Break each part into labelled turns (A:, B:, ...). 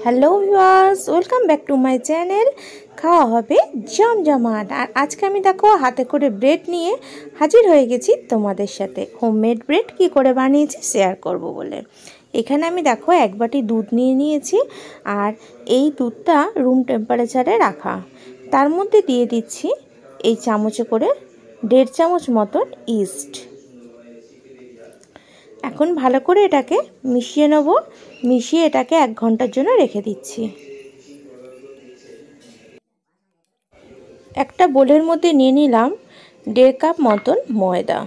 A: Hello viewers, welcome back to my channel. খাওয়া হবে জমজমাট। আর আজকে আমি দেখো হাতে করে ব্রেড নিয়ে হাজির হয়ে গেছি তোমাদের সাথে। হোমমেড ব্রেড কি করে বানিয়েছি শেয়ার করব বলে। এখানে আমি দেখো এক বাটি দুধ নিয়ে নিয়েছি, আর এই দুধটা রুম টেম্পারেচারে রাখা। তার মধ্যে দিয়ে দিচ্ছি এই চামচে করে 1.5 চামচ মতন ইস্ট। এখন ভালো করে এটাকে মিশিয়ে নেব। মিশিয়ে এটাকে 1 ঘন্টার জন্য রেখে দিচ্ছি। একটা বোলের মধ্যে নিয়ে নিলাম 1.5 কাপ মতন ময়দা।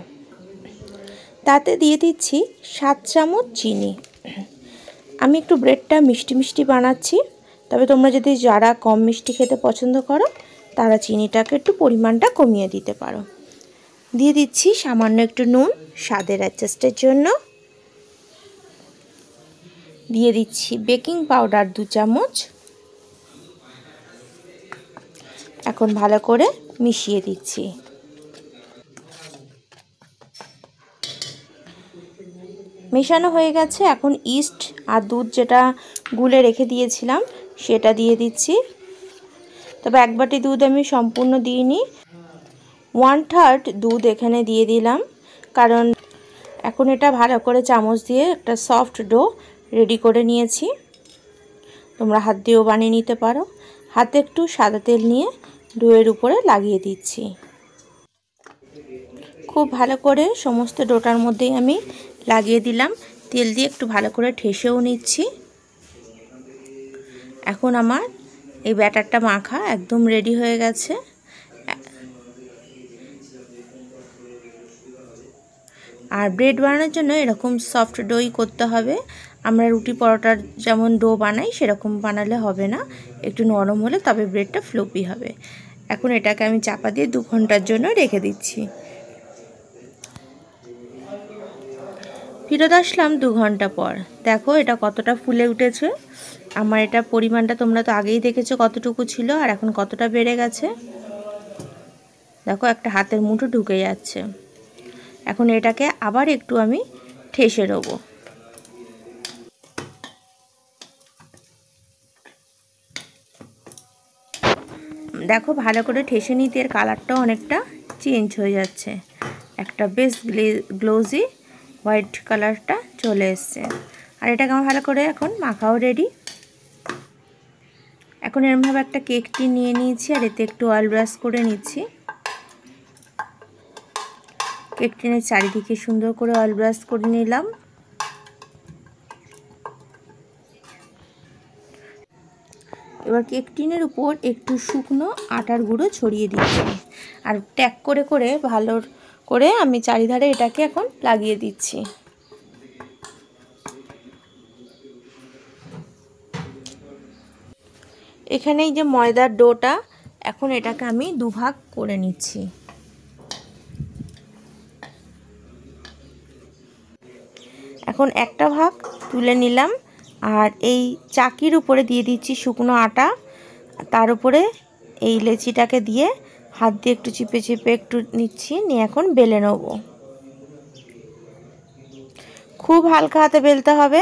A: তাতে দিয়ে দিচ্ছি 7 চামচ চিনি। আমি একটু ব্রেডটা মিষ্টি মিষ্টি বানাচ্ছি, তবে তোমরা যদি যারা কম মিষ্টি খেতে পছন্দ করো তারা চিনিটাকে একটু পরিমাণটা কমিয়ে দিতে পারো। দিয়ে দিচ্ছি সামান্য একটু নুন স্বাদের অ্যাডজাস্টের জন্য। দিয়ে দিচ্ছি বেকিং পাউডার 2 চামচ। এখন ভালো করে মিশিয়ে দিচ্ছি। মেশানো হয়ে গেছে। এখন ইস্ট আর দুধ যেটা গুলে রেখে দিয়েছিলাম সেটা দিয়ে দিচ্ছি। তবে 1 বাটি দুধ আমি সম্পূর্ণ দিইনি, 1/3 দুধ এখানে দিয়ে দিলাম, কারণ এখন এটা ভালো করে চামচ দিয়ে একটা সফট ডো রেডি করে নিয়েছি। তোমরা হাত দিয়েও বানিয়ে নিতে পারো। হাতে একটু সাদা তেল নিয়ে ডোয়ের উপরে লাগিয়ে দিচ্ছি। খুব ভালো করে সমস্ত ডোটার মধ্যেই আমি লাগিয়ে দিলাম। তেল দিয়ে একটু ভালো করে ঠেসেও নিচ্ছি। এখন আমার এই ব্যাটারটা মাখা একদম রেডি হয়ে গেছে। আর ব্রেড বানানোর জন্য এরকম সফট ডোই করতে হবে। আমরা রুটি পরোটার যেমন ডো বানাই সেরকম বানালে হবে না, একটু নরম হলে তবে ব্রেডটা ফ্লুপি হবে। এখন এটাকে আমি চাপা দিয়ে 2 ঘন্টার জন্য রেখে দিচ্ছি। ফিরত আসলাম 2 ঘন্টা পর। দেখো এটা কতটা ফুলে উঠেছে। আমার এটা পরিমাণটা তোমরা তো আগেই দেখেছো কতটুকু ছিল, আর এখন কতটা বেড়ে গেছে। দেখো একটা হাতের মুঠো ঢুকে যাচ্ছে। এখন এটাকে আবার একটু আমি ঠেসে নেব। দেখো ভালো করে ঠেসে নিতে এর কালারটাও অনেকটা চেঞ্জ হয়ে যাচ্ছে। একটা বেশ গ্লোজি হোয়াইট কালারটা চলে এসছে। আর এটাকে আমার ভালো করে এখন মাখাও রেডি। এখন এরমভাবে একটা কেক টিন নিয়ে নিয়েছি, আর এতে একটু অয়েল ব্রাশ করে নিচ্ছি। কেক টিনের চারিদিকে সুন্দর করে অয়েল ব্রাশ করে নিলাম। এবার কেক টিনের উপর একটু শুকনো আটার গুঁড়ো ছড়িয়ে দিচ্ছি, আর ট্যাক করে করে ভালো করে আমি চারিধারে এটাকে এখন লাগিয়ে দিচ্ছি। এখানে এই যে ময়দার ডোটা, এখন এটাকে আমি 2 ভাগ করে নিচ্ছি। এখন একটা ভাগ তুলে নিলাম, আর এই চাকির উপরে দিয়ে দিচ্ছি শুকনো আটা। তার উপরে এই লেচিটাকে দিয়ে হাত দিয়ে একটু চিপে চিপে একটু নিচ্ছি, নিয়ে এখন বেলে নেব। খুব হালকা হাতে বেলতে হবে,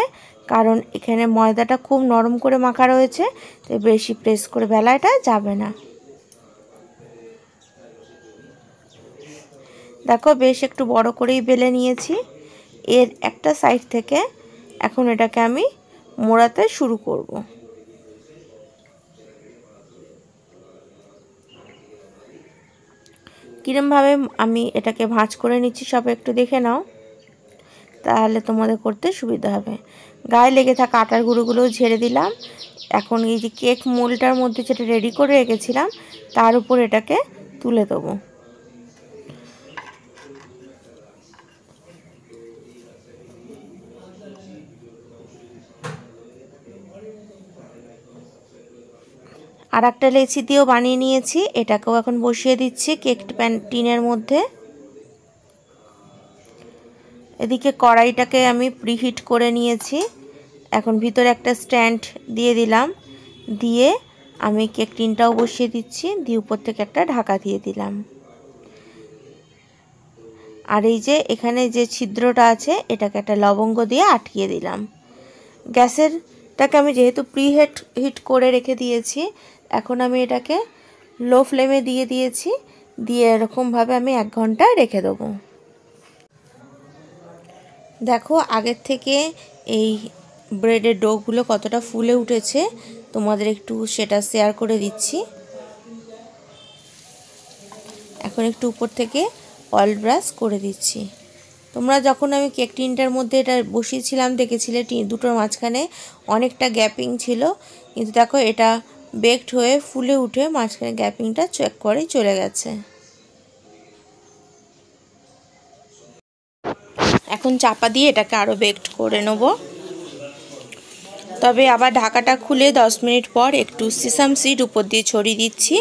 A: কারণ এখানে ময়দাটা খুব নরম করে মাখা রয়েছে, তাই বেশি প্রেস করে বেলাটা যাবে না। দেখো বেশ একটু বড় করেই বেলে নিয়েছি। এর একটা সাইড থেকে এখন এটাকে আমি মোড়াতে শুরু করব। কিরমভাবে আমি এটাকে ভাঁজ করে নিচ্ছি সব একটু দেখে নাও, তাহলে তোমাদের করতে সুবিধা হবে। গায়ে লেগে থাকা আটার গুঁড়োগুলোও ঝেড়ে দিলাম। এখন এই যে কেক মোল্ডটার মধ্যে যেটা রেডি করে রেখেছিলাম তার উপর এটাকে তুলে দেবো। আর একটা লেচি দিয়েও বানিয়ে নিয়েছি, এটাকেও এখন বসিয়ে দিচ্ছি কেক টিনের মধ্যে। এদিকে কড়াইটাকে আমি প্রিহিট করে নিয়েছি। এখন ভিতরে একটা স্ট্যান্ড দিয়ে দিলাম, দিয়ে আমি কেক টিনটাও বসিয়ে দিচ্ছি, দিয়ে উপর থেকে একটা ঢাকা দিয়ে দিলাম। আর এই যে এখানে যে ছিদ্রটা আছে এটাকে একটা লবঙ্গ দিয়ে আটকিয়ে দিলাম। গ্যাসের এটাকে আমি যেহেতু হিট করে রেখে দিয়েছি, এখন আমি এটাকে লো ফ্লেমে দিয়ে দিয়েছি, দিয়ে এরকমভাবে আমি 1 ঘন্টা রেখে দেবো। দেখো আগের থেকে এই ব্রেডের ডোগুলো কতটা ফুলে উঠেছে, তোমাদের একটু সেটা শেয়ার করে দিচ্ছি। এখন একটু উপর থেকে অয়েল ব্রাশ করে দিচ্ছি। তোমরা যখন আমি কেক টিনটার মধ্যে এটা বসিয়েছিলাম দেখেছিলে দুটোর মাঝখানে অনেকটা গ্যাপিং ছিল, কিন্তু দেখো এটা বেকড হয়ে ফুলে উঠে মাঝখানে গ্যাপিংটা চেক করে চলে গেছে। এখন চাপা দিয়ে এটাকে আরও বেকড করে নেব। তবে আবার ঢাকাটা খুলে 10 মিনিট পর একটু সিসাম সিড উপর দিয়ে ছড়িয়ে দিচ্ছি।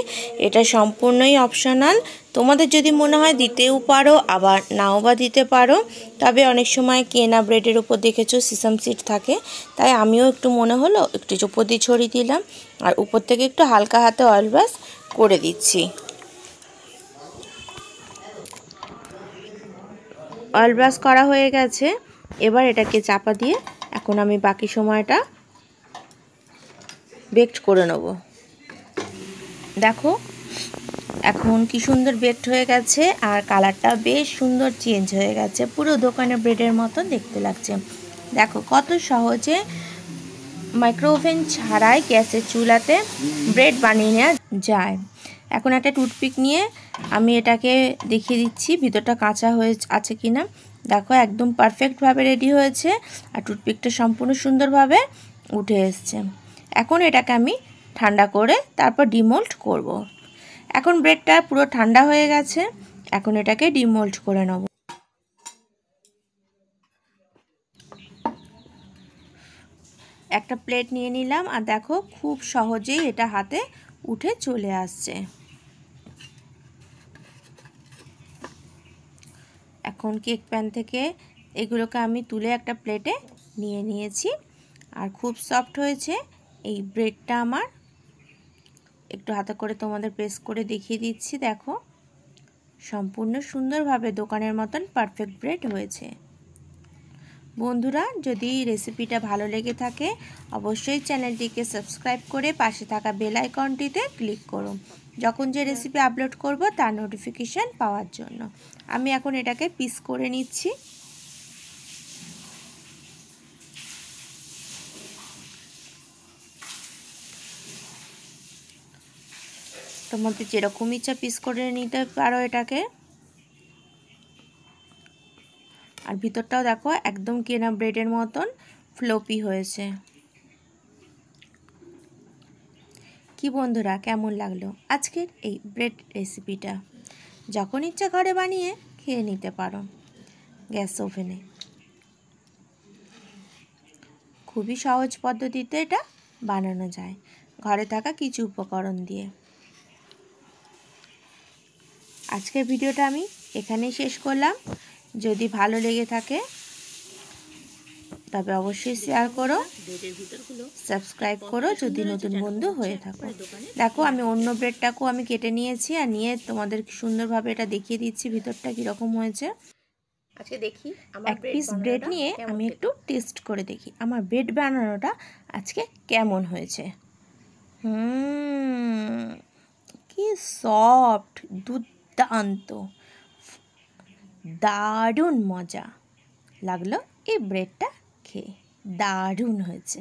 A: এটা সম্পূর্ণই অপশনাল, তোমাদের যদি মনে হয় দিতেও পারো, আবার নাও বা দিতে পারো। তবে অনেক সময় কেনা ব্রেডের উপর দেখেছো সিসাম সিড থাকে, তাই আমিও একটু মনে হলো একটু উপর দিয়ে ছড়িয়ে দিলাম, আর উপর থেকে একটু হালকা হাতে অয়েল ব্রাশ করে দিচ্ছি। অয়েল ব্রাশ করা হয়ে গেছে, এবার এটাকে চাপা দিয়ে এখন আমি বাকি সময়টা বেকড করে নেব। দেখো এখন কি সুন্দর বেকড হয়ে গেছে, আর কালারটা বেশ সুন্দর চেঞ্জ হয়ে গেছে, পুরো দোকানের ব্রেডের মতো দেখতে লাগছে। দেখো কত সহজে মাইক্রোওভেন ছাড়াই গ্যাসের চুলাতে ব্রেড বানিয়ে নেওয়া যায়। এখন একটা টুথপিক নিয়ে আমি এটাকে দেখিয়ে দিচ্ছি ভিতরটা কাঁচা হয়ে আছে কিনা। দেখো একদম পারফেক্টভাবে রেডি হয়েছে, আর টুথপিকটা সম্পূর্ণ সুন্দরভাবে উঠে এসছে। এখন এটাকে আমি ঠান্ডা করে তারপর ডিমোল্ড করব। এখন ব্রেডটা পুরো ঠান্ডা হয়ে গেছে, এখন এটাকে ডিমোল্ড করে নেব। একটা প্লেট নিয়ে নিলাম, আর দেখো খুব সহজেই এটা হাতে উঠে চলে আসছে। এখন কেক প্যান থেকে এগুলোকে আমি তুলে একটা প্লেটে নিয়ে নিয়েছি, আর খুব সফট হয়েছে এই ব্রেডটা আমার। একটু হাতে করে তোমাদের প্রেস করে দেখিয়ে দিচ্ছি, দেখো সম্পূর্ণ সুন্দরভাবে দোকানের মতন পারফেক্ট ব্রেড হয়েছে। বন্ধুরা, যদি রেসিপিটা ভালো লেগে থাকে অবশ্যই চ্যানেলটিকে সাবস্ক্রাইব করে পাশে থাকা বেল আইকনটিতে ক্লিক করো, যখন যে রেসিপি আপলোড করব তার নোটিফিকেশান পাওয়ার জন্য। আমি এখন এটাকে পিস করে নিচ্ছি। তোমাদের যেরকম ইচ্ছা পিস করে নিতে পারো এটাকে। আর ভিতরটাও দেখো একদম কেনা ব্রেডের মতন ফ্লোপি হয়েছে। কি বন্ধুরা, কেমন লাগলো আজকের এই ব্রেড রেসিপিটা? যখন ইচ্ছা ঘরে বানিয়ে খেয়ে নিতে পারো গ্যাস ওভেনে। খুবই সহজ পদ্ধতিতে এটা বানানো যায় ঘরে থাকা কিছু উপকরণ দিয়ে। আজকের ভিডিওটা আমি এখানেই শেষ করলাম। যদি ভালো লেগে থাকে তবে অবশ্যই শেয়ার করো, সাবস্ক্রাইব করো যদি নতুন বন্ধু হয়ে থাকো। দেখো আমি অন্য ব্রেডটাকেও আমি কেটে নিয়েছি, আর নিয়ে তোমাদের সুন্দরভাবে এটা দেখিয়ে দিচ্ছি ভিতরটা কীরকম হয়েছে।
B: আজকে দেখি
A: এক পিস ব্রেড নিয়ে আমি একটু টেস্ট করে দেখি আমার ব্রেড বানানোটা আজকে কেমন হয়েছে। কি সফট, দুর্দান্ত, দারুণ মজা লাগলো এই ব্রেডটা খেয়ে, দারুণ হয়েছে।